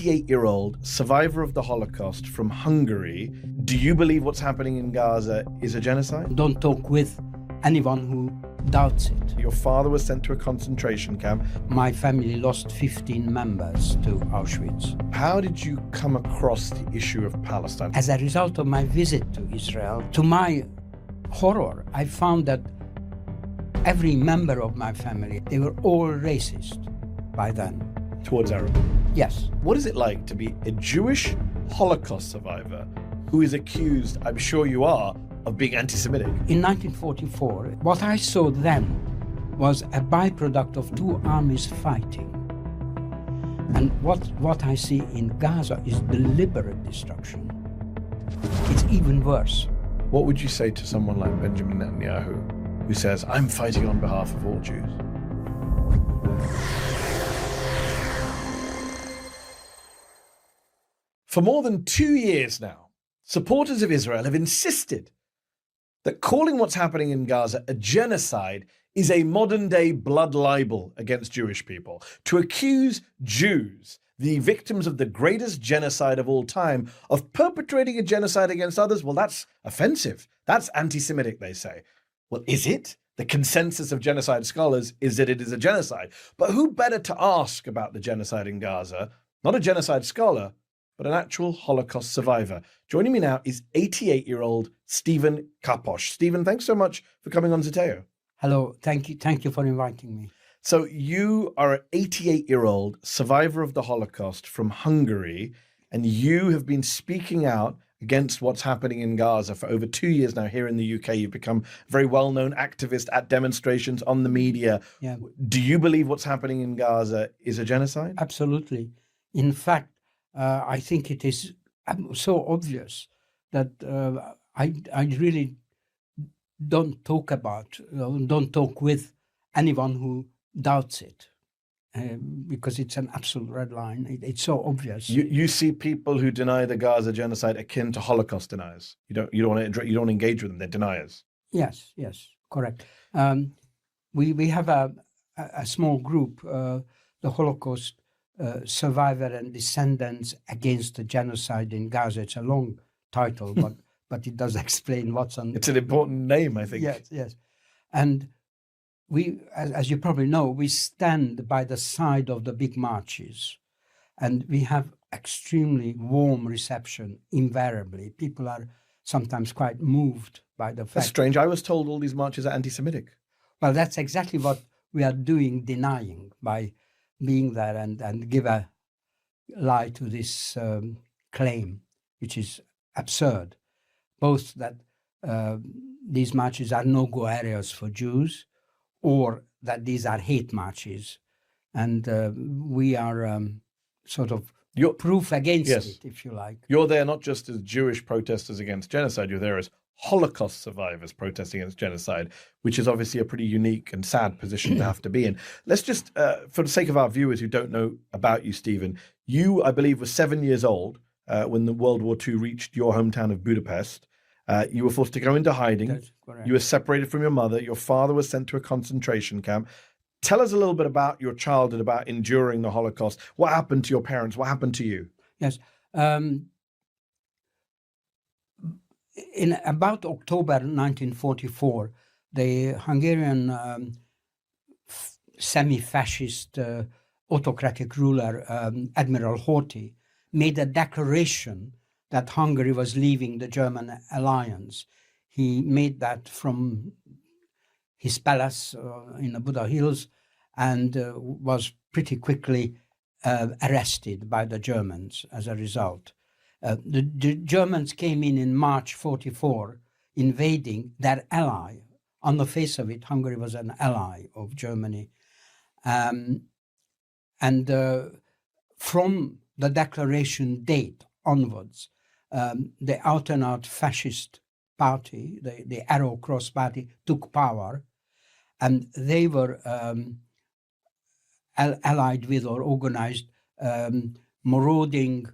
88-year-old survivor of the Holocaust from Hungary. Do you believe what's happening in Gaza is a genocide? Don't talk with anyone who doubts it. Your father was sent to a concentration camp. My family lost 15 members to Auschwitz. How did you come across the issue of Palestine? As a result of my visit to Israel, to my horror, I found that every member of my family, they were all racist by then. Towards Arab? Yes. What is it like to be a Jewish Holocaust survivor who is accused, I'm sure you are, of being anti-Semitic? In 1944, what I saw then was a byproduct of two armies fighting. And what I see in Gaza is deliberate destruction. It's even worse. What would you say to someone like Benjamin Netanyahu, who says, I'm fighting on behalf of all Jews? For more than 2 years now, supporters of Israel have insisted that calling what's happening in Gaza a genocide is a modern-day blood libel against Jewish people. To accuse Jews, the victims of the greatest genocide of all time, of perpetrating a genocide against others, well, that's offensive. That's anti-Semitic, they say. Well, is it? The consensus of genocide scholars is that it is a genocide. But who better to ask about the genocide in Gaza? Not a genocide scholar, but an actual Holocaust survivor. Joining me now is 88-year-old Stephen Kaposh. Stephen, thanks so much for coming on Zeteo. Hello, thank you for inviting me. So you are an 88-year-old survivor of the Holocaust from Hungary, and you have been speaking out against what's happening in Gaza for over 2 years now here in the UK. You've become a very well-known activist at demonstrations, on the media. Yeah. Do you believe what's happening in Gaza is a genocide? Absolutely. In fact, I think it is so obvious that I really don't talk with anyone who doubts it, because it's an absolute red line. It's so obvious. You see people who deny the Gaza genocide akin to Holocaust deniers. You don't engage with them. They're deniers. Yes, correct. We have a small group, the Holocaust Survivor and Descendants Against the Genocide in Gaza. It's a long title, but it does explain what's on. It's an important name, I think. Yes. And we, as you probably know, we stand by the side of the big marches, and we have extremely warm reception invariably. People are sometimes quite moved by the fact. That's strange. I was told all these marches are anti-Semitic. Well, that's exactly what we are doing, denying by being there and give a lie to this claim, which is absurd. Both that these marches are no-go areas for Jews, or that these are hate marches. And we are sort of proof against it, if you like. You're there not just as Jewish protesters against genocide, you're there as Holocaust survivors protesting against genocide, which is obviously a pretty unique and sad position to have to be in. Let's just, for the sake of our viewers who don't know about you, Stephen, you, I believe, were 7 years old when the World War II reached your hometown of Budapest. You were forced to go into hiding. That's correct. You were separated from your mother. Your father was sent to a concentration camp. Tell us a little bit about your childhood, about enduring the Holocaust. What happened to your parents? What happened to you? Yes. In about October 1944, the Hungarian semi-fascist autocratic ruler, Admiral Horthy, made a declaration that Hungary was leaving the German alliance. He made that from his palace in the Buda Hills, and was pretty quickly arrested by the Germans as a result. The Germans came in March 44, invading their ally. On the face of it, Hungary was an ally of Germany. And from the declaration date onwards, the out-and-out fascist party, the Arrow Cross Party, took power, and they were allied with or organized marauding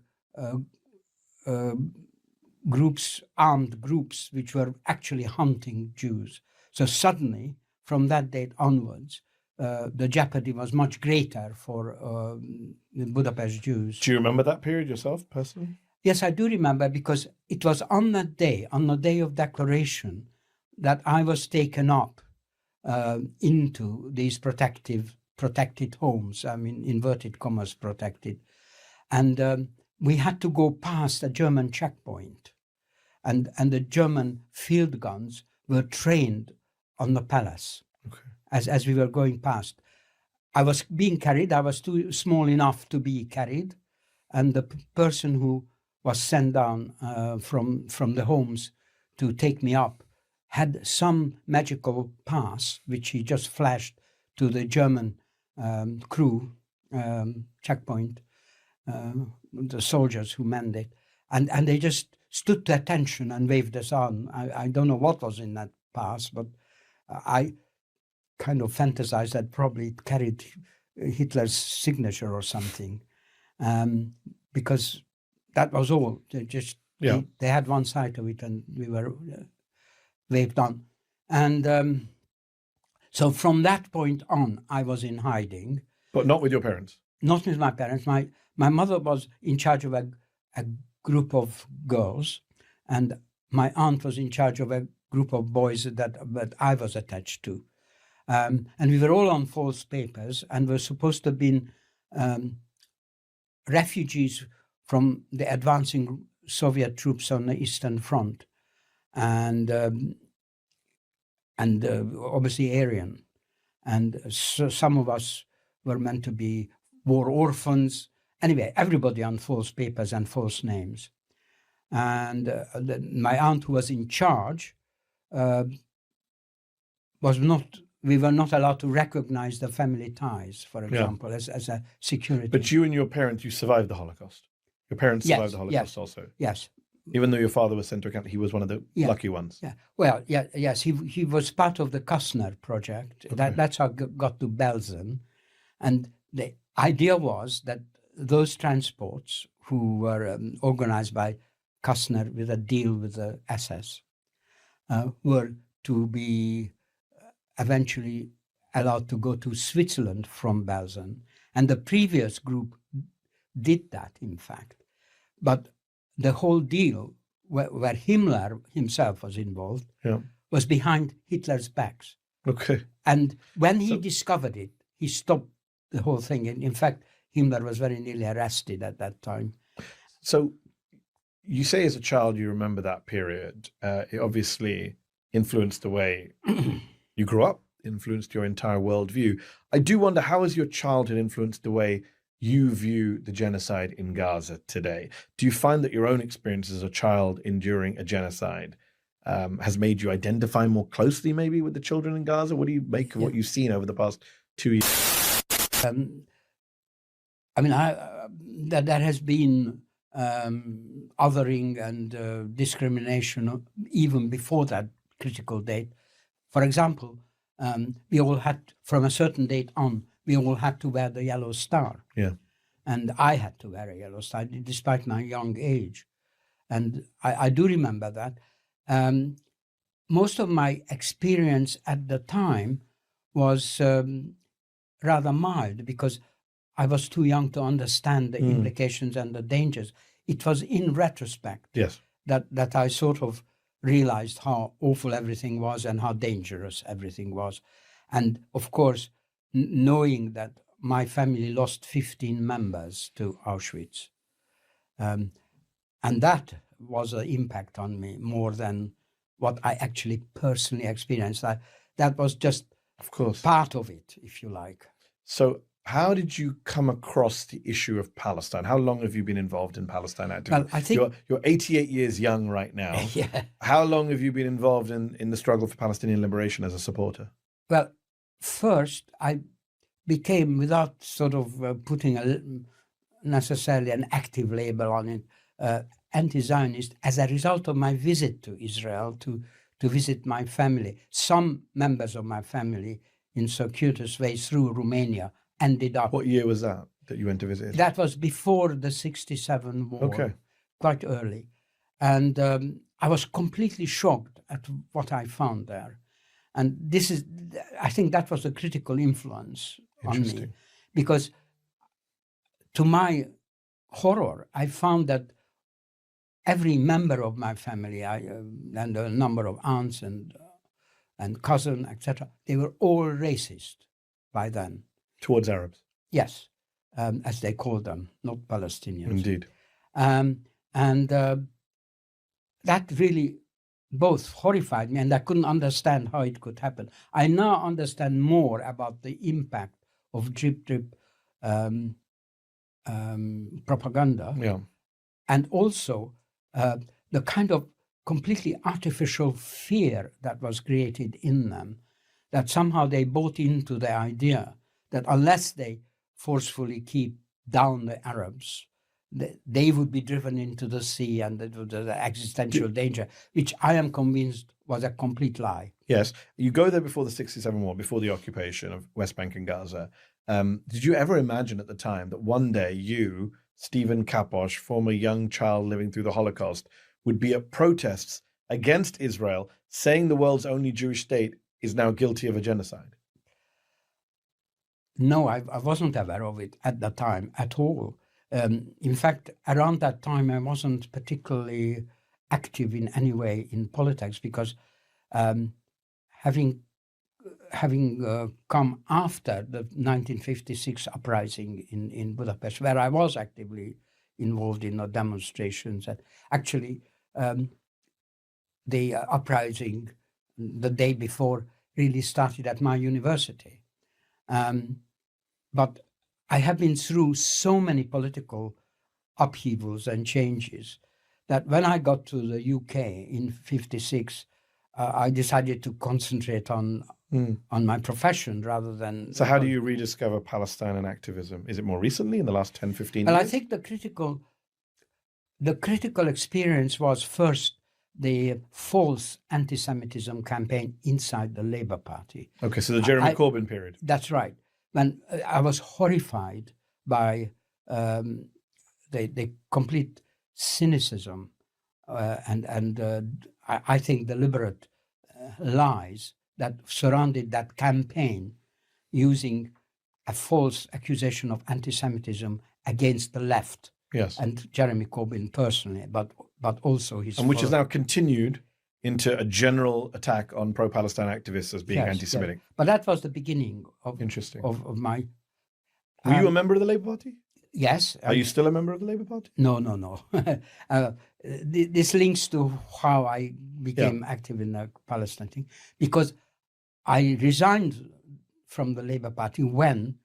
groups, armed groups, which were actually hunting Jews. So suddenly, from that date onwards, the jeopardy was much greater for the Budapest Jews. Do you remember that period yourself, personally? Yes, I do remember, because it was on the day of declaration, that I was taken up into these protected homes. I mean, inverted commas, protected. And we had to go past a German checkpoint. And the German field guns were trained on the palace. Okay. As we were going past. I was being carried. I was too small enough to be carried. And the person who was sent down from the homes to take me up had some magical pass, which he just flashed to the German crew checkpoint, the soldiers who manned it. And they just stood to attention and waved us on. I don't know what was in that pass, but I kind of fantasized that probably it carried Hitler's signature or something, because that was all. They had one side of it, and we were waved on. And so from that point on, I was in hiding. But not with your parents? Not with my parents. My mother was in charge of a group of girls, and my aunt was in charge of a group of boys that I was attached to. And we were all on false papers and were supposed to have been refugees from the advancing Soviet troops on the Eastern Front, and obviously Aryan. And so some of us were meant to be war orphans. Anyway, everybody on false papers and false names. And my aunt, who was in charge, we were not allowed to recognize the family ties, for example, as a security. But you and your parents, you survived the Holocaust. Your parents survived the Holocaust also. Yes. Even though your father was sent to account, he was one of the lucky ones. Yeah. Well, yes, he was part of the Kastner project. Okay. That's how I got to Belsen. And the idea was that those transports, who were organized by Kastner with a deal with the SS, were to be eventually allowed to go to Switzerland from Belsen. And the previous group did that, in fact. But the whole deal, where Himmler himself was involved, was behind Hitler's backs. Okay. And when he discovered it, he stopped the whole thing. And in fact, Himmler was very nearly arrested at that time. So you say as a child you remember that period. It obviously influenced the way you grew up, influenced your entire worldview. I do wonder, how has your childhood influenced the way you view the genocide in Gaza today? Do you find that your own experience as a child enduring a genocide has made you identify more closely maybe with the children in Gaza? What do you make of what you've seen over the past 2 years? I mean, there has been othering and discrimination even before that critical date. For example, we all had, from a certain date on, we all had to wear the yellow star. Yeah. And I had to wear a yellow star, despite my young age. And I do remember that. Most of my experience at the time was rather mild, because I was too young to understand the implications and the dangers. It was in retrospect that I sort of realized how awful everything was and how dangerous everything was. And of course, knowing that my family lost 15 members to Auschwitz. And that was an impact on me more than what I actually personally experienced. That was just, of course, part of it, if you like. So how did you come across the issue of Palestine? How long have you been involved in Palestine activism? Well, I think you're 88 years young right now. Yeah. How long have you been involved in the struggle for Palestinian liberation as a supporter? Well, first, I became, without sort of putting necessarily an active label on it, anti-Zionist as a result of my visit to Israel to visit my family. Some members of my family, in circuitous ways through Romania, ended up. What year was that you went to visit? That was before the 67 war. Okay. Quite early. And I was completely shocked at what I found there. And this is, I think that was a critical influence on me. Interesting. Because to my horror, I found that every member of my family, and a number of aunts and cousins, etc., they were all racist by then. Towards Arabs. Yes, as they call them, not Palestinians. Indeed. That really both horrified me, and I couldn't understand how it could happen. I now understand more about the impact of drip propaganda, Yeah. and also the kind of completely artificial fear that was created in them, that somehow they bought into the idea that unless they forcefully keep down the Arabs, they would be driven into the sea and the existential danger, which I am convinced was a complete lie. Yes. You go there before the 67 war, before the occupation of West Bank and Gaza. Did you ever imagine at the time that one day you, Stephen Kaposh, former young child living through the Holocaust, would be at protests against Israel, saying the world's only Jewish state is now guilty of a genocide? No, I wasn't aware of it at the time at all. In fact, around that time, I wasn't particularly active in any way in politics, because having come after the 1956 uprising in Budapest, where I was actively involved in the demonstrations, and actually the uprising the day before really started at my university. But I have been through so many political upheavals and changes that when I got to the UK in 56, I decided to concentrate on my profession rather than... So how do you rediscover Palestine and activism? Is it more recently, in the last 10, 15 well, years? I think the critical experience was first the false anti-Semitism campaign inside the Labour Party. Okay, so the Jeremy Corbyn period. That's right. When I was horrified by the complete cynicism and I think deliberate lies that surrounded that campaign, using a false accusation of anti-Semitism against the left. Yes. And Jeremy Corbyn personally, but also his... And which has now continued into a general attack on pro-Palestine activists as being anti-Semitic. Yes. But that was the beginning of... Interesting. Of my... Were you a member of the Labour Party? Yes. Are you still a member of the Labour Party? No. This links to how I became active in the Palestine thing, because I resigned from the Labour Party when,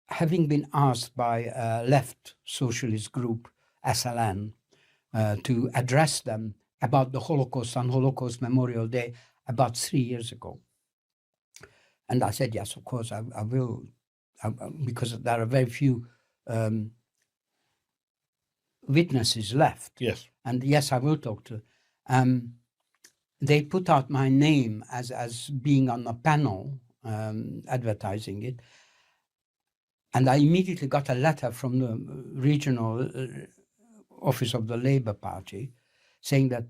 having been asked by a left socialist group, SLN, to address them about the Holocaust on Holocaust Memorial Day about 3 years ago. And I said, yes, of course, I will, because there are very few witnesses left. Yes. And yes, I will talk to. They put out my name as being on a panel advertising it. And I immediately got a letter from the regional office of the Labour Party saying that,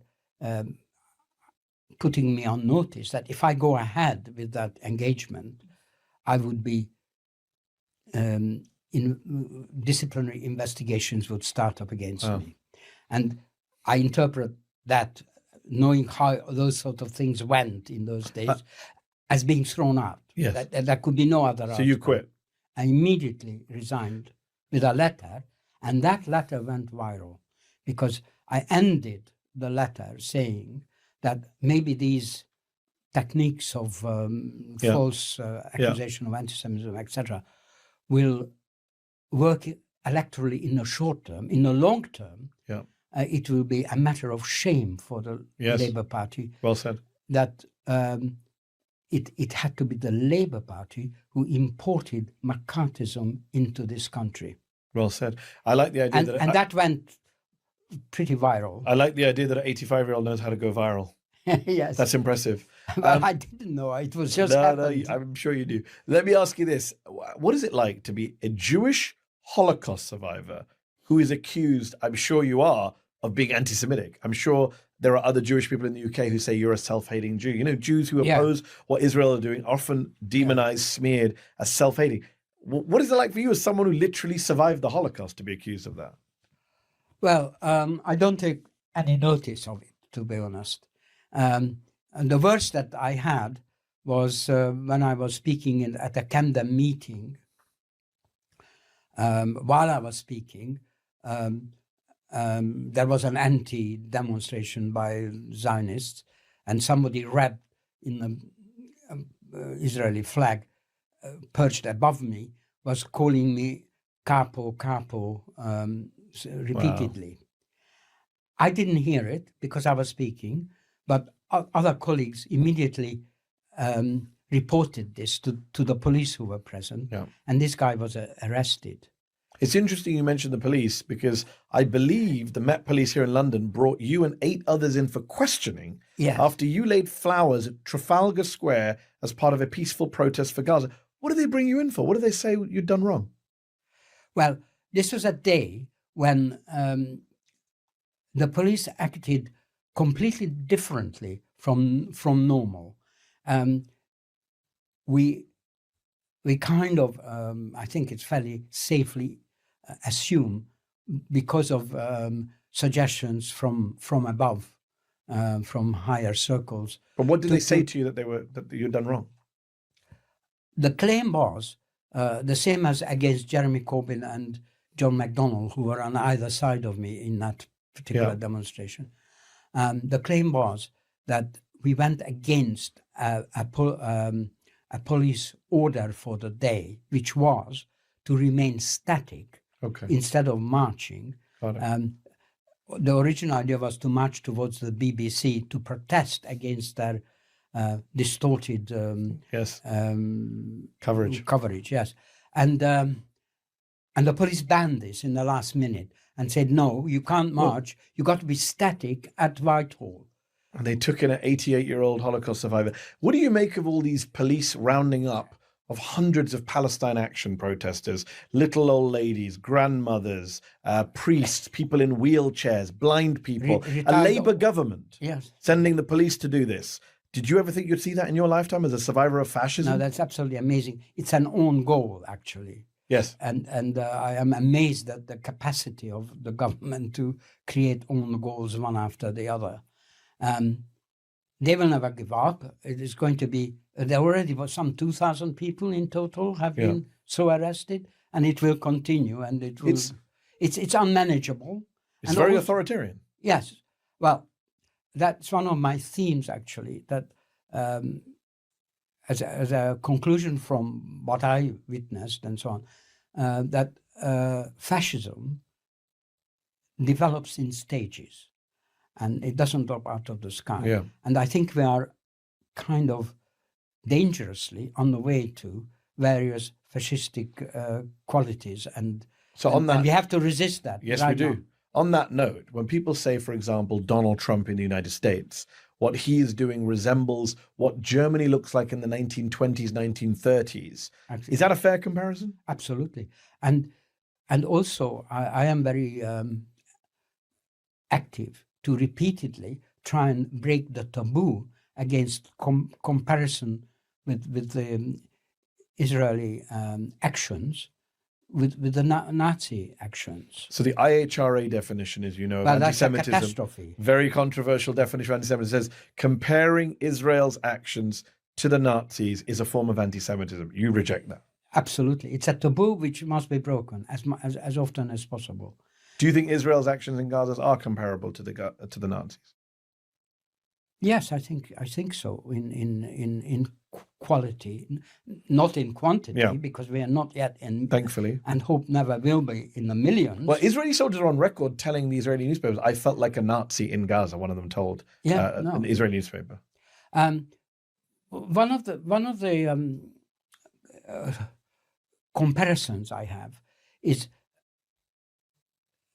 putting me on notice that if I go ahead with that engagement, I would be disciplinary investigations would start up against me. And I interpret that, knowing how those sort of things went in those days, as being thrown out. Yes. There could be no other outcome. So you quit? I immediately resigned with a letter, and that letter went viral because I ended the letter saying that maybe these techniques of false accusation of anti-Semitism, etc., will work electorally in the short term. In the long term, it will be a matter of shame for the Labour Party. Well said. That it had to be the Labour Party who imported McCarthyism into this country. Well said. I like the idea and that went pretty viral. I like the idea that an 85-year-old knows how to go viral. Yes. That's impressive. Well, I didn't know. It was just happened. No, I'm sure you do. Let me ask you this. What is it like to be a Jewish Holocaust survivor who is accused, I'm sure you are, of being anti-Semitic? I'm sure there are other Jewish people in the UK who say you're a self-hating Jew. You know, Jews who oppose what Israel are doing are often demonized, smeared as self-hating. What is it like for you as someone who literally survived the Holocaust to be accused of that? Well, I don't take any notice of it, to be honest. And the worst that I had was when I was speaking at a Camden meeting. While I was speaking, there was an anti-demonstration by Zionists, and somebody wrapped in the Israeli flag perched above me was calling me capo, repeatedly. Wow. I didn't hear it because I was speaking, but other colleagues immediately reported this to the police who were present, and this guy was arrested. It's interesting you mentioned the police, because I believe the Met Police here in London brought you and 8 others in for questioning after you laid flowers at Trafalgar Square as part of a peaceful protest for Gaza. What did they bring you in for? What did they say you'd done wrong? Well, this was a day when the police acted completely differently from normal. We kind of, I think it's fairly safely assume, because of suggestions from above, from higher circles. But what did they say to you that you'd done wrong? The claim was the same as against Jeremy Corbyn and John McDonnell, who were on either side of me in that particular demonstration. The claim was that we went against a police order for the day, which was to remain static instead of marching. The original idea was to march towards the BBC to protest against their distorted coverage. Yes, and the police banned this in the last minute and said, no, you can't march. You got to be static at Whitehall. And they took in an 88-year-old Holocaust survivor. What do you make of all these police rounding up of hundreds of Palestine Action protesters, little old ladies, grandmothers, priests, people in wheelchairs, blind people, a Labour government sending the police to do this? Did you ever think you'd see that in your lifetime as a survivor of fascism? No, that's absolutely amazing. It's an own goal, actually. Yes. And I am amazed at the capacity of the government to create own goals one after the other. They will never give up. It is going to be, there already was some 2,000 people in total have been so arrested, and it will continue, and it will, it's unmanageable. It's and very authoritarian. Yes. Well, that's one of my themes, actually, that as a conclusion from what I witnessed and so on, that fascism develops in stages. And it doesn't drop out of the sky. Yeah. And I think we are kind of dangerously on the way to various fascistic qualities. And we have to resist that. Yes, we do. Now. On that note, when people say, for example, Donald Trump in the United States, what he is doing resembles what Germany looks like in the 1920s, 1930s. Absolutely. Is that a fair comparison? Absolutely. And also, I am very active to repeatedly try and break the taboo against comparison with the Israeli actions with the Nazi actions. So the IHRA definition, as you know, of anti-Semitism, that's a catastrophe. Very controversial definition of anti-Semitism, says comparing Israel's actions to the Nazis is a form of anti-Semitism. You reject that? Absolutely. It's a taboo which must be broken as often as possible. Do you think Israel's actions in Gaza are comparable to the Nazis? Yes, I think so. In quality, not in quantity, because we are not yet in. Thankfully, and hope never will be in the millions. Well, Israeli soldiers are on record telling the Israeli newspapers, "I felt like a Nazi in Gaza." One of them told an Israeli newspaper. One of the comparisons I have is.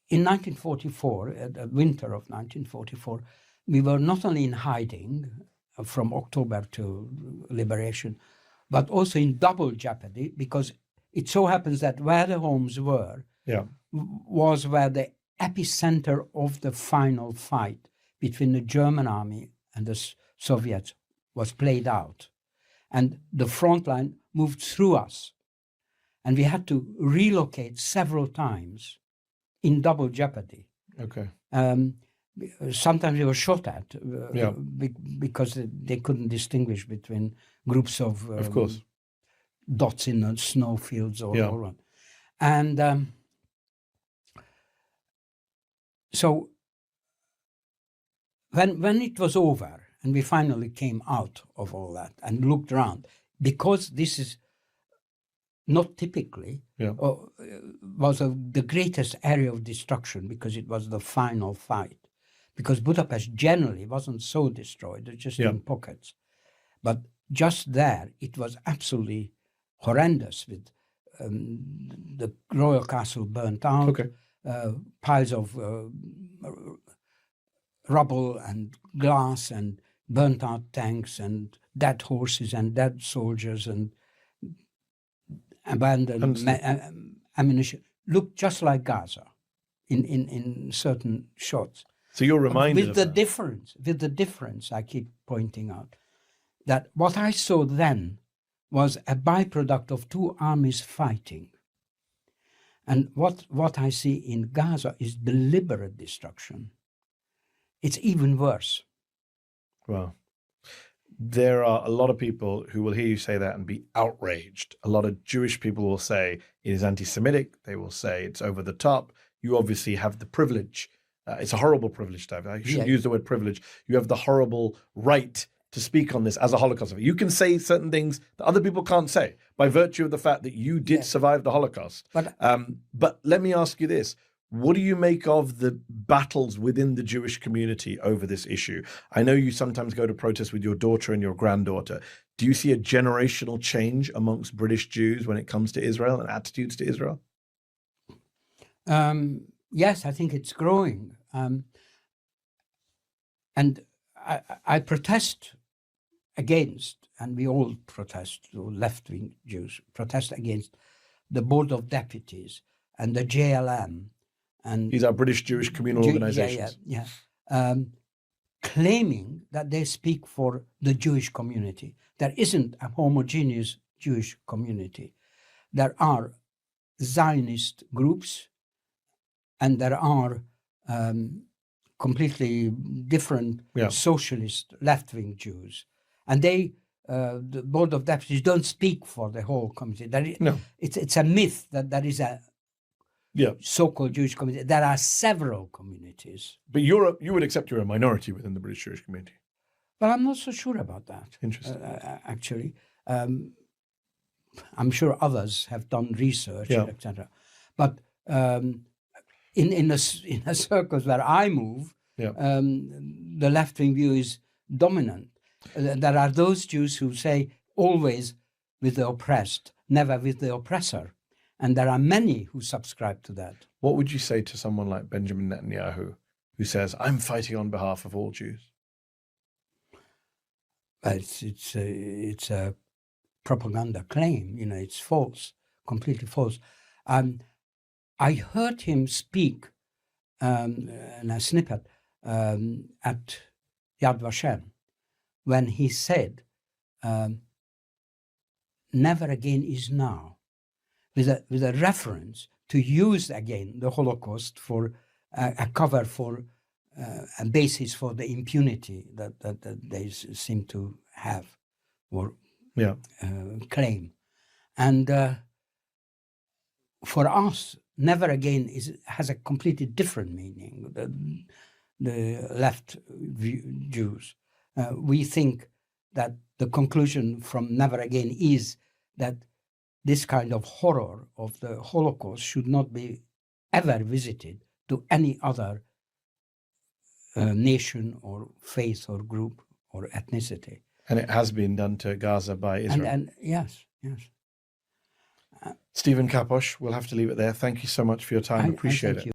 In 1944, the winter of 1944, we were not only in hiding from October to liberation, but also in double jeopardy, because it so happens that where the homes were was where the epicenter of the final fight between the German army and the Soviets was played out. And the front line moved through us. And we had to relocate several times in double jeopardy. Okay. Sometimes we were shot at because they couldn't distinguish between groups of course, dots in the snowfields or all. And so when it was over and we finally came out of all that and looked around, because this is not typically was the greatest area of destruction, because it was the final fight. Because Budapest generally wasn't so destroyed, it was just in pockets. But just there, it was absolutely horrendous, with the royal castle burnt out, piles of rubble and glass and burnt out tanks and dead horses and dead soldiers and abandoned ammunition. Looked just like Gaza in certain shots. So you're reminded with the difference I keep pointing out, that what I saw then was a byproduct of two armies fighting. And what I see in Gaza is deliberate destruction. It's even worse. Wow. There are a lot of people who will hear you say that and be outraged. A lot of Jewish people will say it is anti-Semitic. They will say it's over the top. You obviously have the privilege. It's a horrible privilege to have. I shouldn't use the word privilege. You have the horrible right to speak on this as a Holocaust survivor. You can say certain things that other people can't say by virtue of the fact that you did survive the Holocaust. But let me ask you this. What do you make of the battles within the Jewish community over this issue? I know you sometimes go to protests with your daughter and your granddaughter. Do you see a generational change amongst British Jews when it comes to Israel and attitudes to Israel? Yes, I think it's growing. And I protest against, and we all protest, left-wing Jews, protest against the Board of Deputies and the JLM. And these are British Jewish communal organizations. Claiming that they speak for the Jewish community. There isn't a homogeneous Jewish community. There are Zionist groups, and there are completely different socialist left-wing Jews. And they, the Board of Deputies, don't speak for the whole community. It's a myth that there is a so-called Jewish community. There are several communities. But you would accept you're a minority within the British Jewish community. Well, I'm not so sure about that. Interesting. Actually. I'm sure others have done research, etc. But in the circles where I move, the left-wing view is dominant. There are those Jews who say always with the oppressed, never with the oppressor. And there are many who subscribe to that. What would you say to someone like Benjamin Netanyahu, who says, I'm fighting on behalf of all Jews? It's a propaganda claim. It's false, completely false. I heard him speak in a snippet at Yad Vashem when he said, never again is now, with a reference to use again the Holocaust for a cover for a basis for the impunity that they seem to have or claim. And for us, never again has a completely different meaning. The left Jews, we think that the conclusion from never again is that this kind of horror of the Holocaust should not be ever visited to any other nation or faith or group or ethnicity. And it has been done to Gaza by Israel. And yes. Stephen Kaposh, we'll have to leave it there. Thank you so much for your time. Appreciate it.